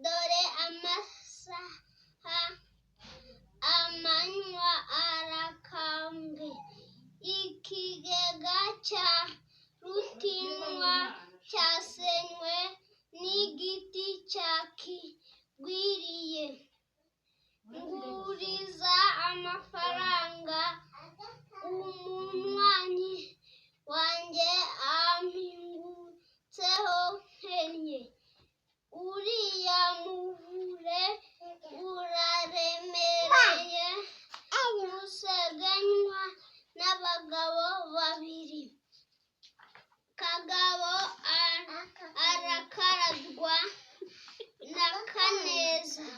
dore amasaha amanywa arakambye, ikigega cya Rutinywa cyasenywe n'igiti cyakigwiriye. Nguriza amafaranga umunywanyi wanjye ampingutseho nkennye. Uriya muvure uraremereye, useganywa n'abagabo babiri. Kagabo arakaragwa na Kaneza.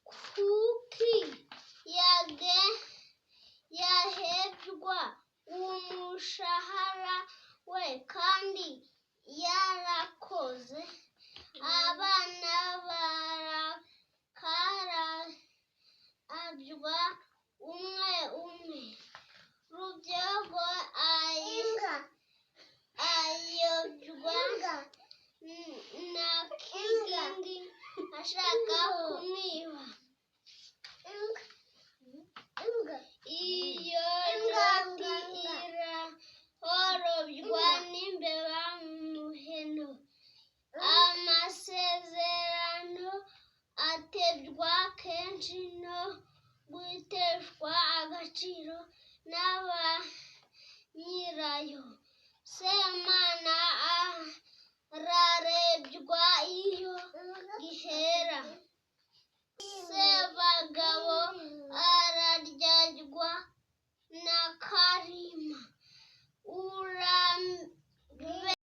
Kuki yahebwa umushahara we kandi yarakoze. Abana barakarabwa umwe umwe. Rubyogo ayobywa na Kigingi ashaka kumwiba. Iyo ndoti irahorobywa n'imbeba mu muheno. Amasezerano atebwa kenshi no guteshwa agaciro n'aba nyirayo. Semana